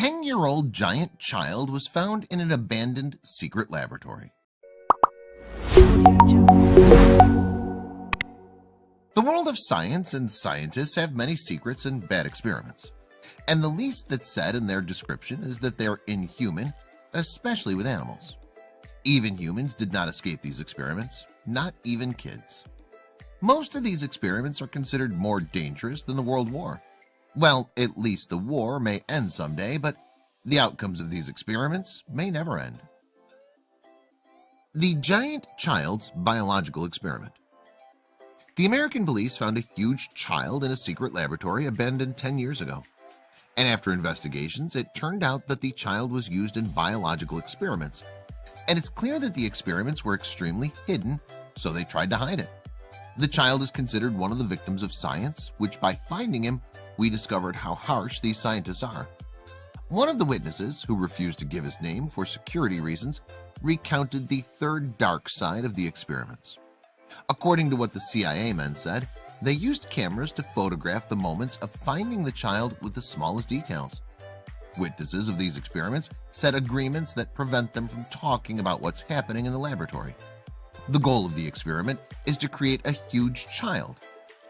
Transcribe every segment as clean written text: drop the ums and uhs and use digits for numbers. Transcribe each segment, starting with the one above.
10-year-old giant child was found in an abandoned secret laboratory. The world of science and scientists have many secrets and bad experiments, and the least that's said in their description is that they're inhuman, especially with animals. Even humans did not escape these experiments, not even kids. Most of these experiments are considered more dangerous than the World War. Well, at least the war may end someday, but the outcomes of these experiments may never end. The giant child's biological experiment. The American police found a huge child in a secret laboratory abandoned 10 years ago. And after investigations, it turned out that the child was used in biological experiments. And it's clear that the experiments were extremely hidden, so they tried to hide it. The child is considered one of the victims of science, which by finding him, we discovered how harsh these scientists are. One of the witnesses, who refused to give his name for security reasons, recounted the third dark side of the experiments. According to what the CIA men said, they used cameras to photograph the moments of finding the child with the smallest details. Witnesses of these experiments set agreements that prevent them from talking about what's happening in the laboratory. The goal of the experiment is to create a huge child,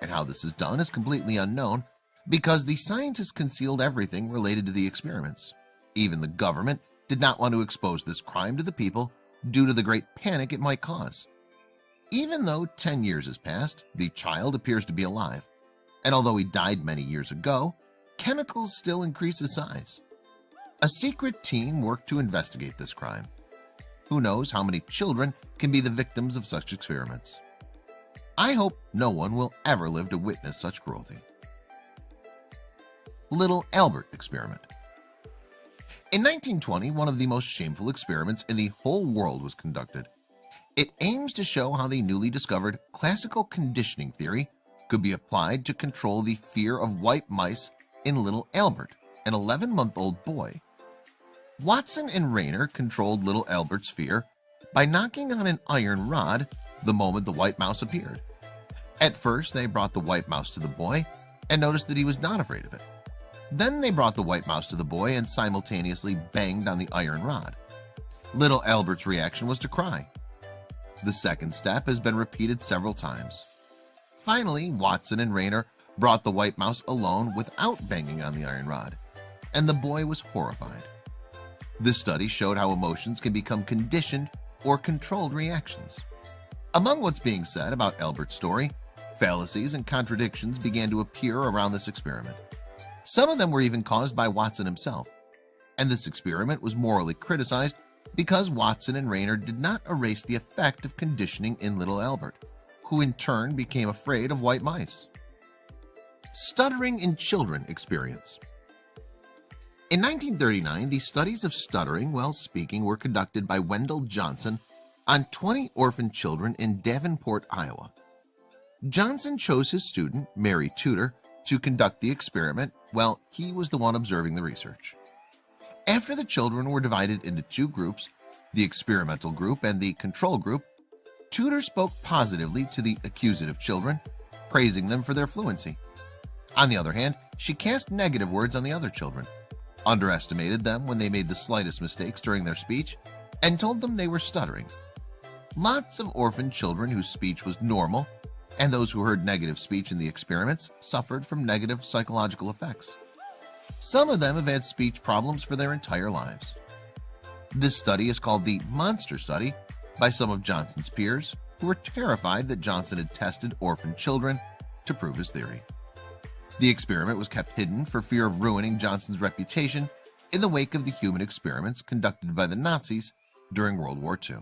and how this is done is completely unknown because the scientists concealed everything related to the experiments. Even the government did not want to expose this crime to the people due to the great panic it might cause. Even though 10 years has passed, the child appears to be alive, and although he died many years ago, chemicals still increase his size. A secret team worked to investigate this crime. Who knows how many children can be the victims of such experiments? I hope no one will ever live to witness such cruelty. Little Albert experiment. In 1920, one of the most shameful experiments in the whole world was conducted. It aims to show how the newly discovered classical conditioning theory could be applied to control the fear of white mice in little Albert, an 11-month-old boy. Watson and Rayner controlled little Albert's fear by knocking on an iron rod the moment the white mouse appeared. At first, they brought the white mouse to the boy and noticed that he was not afraid of it. Then they brought the white mouse to the boy and simultaneously banged on the iron rod. Little Albert's reaction was to cry. The second step has been repeated several times. Finally, Watson and Rayner brought the white mouse alone without banging on the iron rod, and the boy was horrified. This study showed how emotions can become conditioned or controlled reactions. Among what's being said about Albert's story, fallacies and contradictions began to appear around this experiment. Some of them were even caused by Watson himself, and this experiment was morally criticized because Watson and Rayner did not erase the effect of conditioning in little Albert, who in turn became afraid of white mice. Stuttering in children experience. In 1939, the studies of stuttering while speaking were conducted by Wendell Johnson on 20 orphan children in Davenport, Iowa. Johnson chose his student, Mary Tudor, to conduct the experiment while he was the one observing the research. After the children were divided into two groups, the experimental group and the control group, Tudor spoke positively to the accusative children, praising them for their fluency. On the other hand, she cast negative words on the other children, underestimated them when they made the slightest mistakes during their speech, and told them they were stuttering. Lots of orphan children whose speech was normal and those who heard negative speech in the experiments suffered from negative psychological effects. Some of them have had speech problems for their entire lives. This study is called the Monster Study by some of Johnson's peers who were terrified that Johnson had tested orphan children to prove his theory. The experiment was kept hidden for fear of ruining Johnson's reputation in the wake of the human experiments conducted by the Nazis during World War II.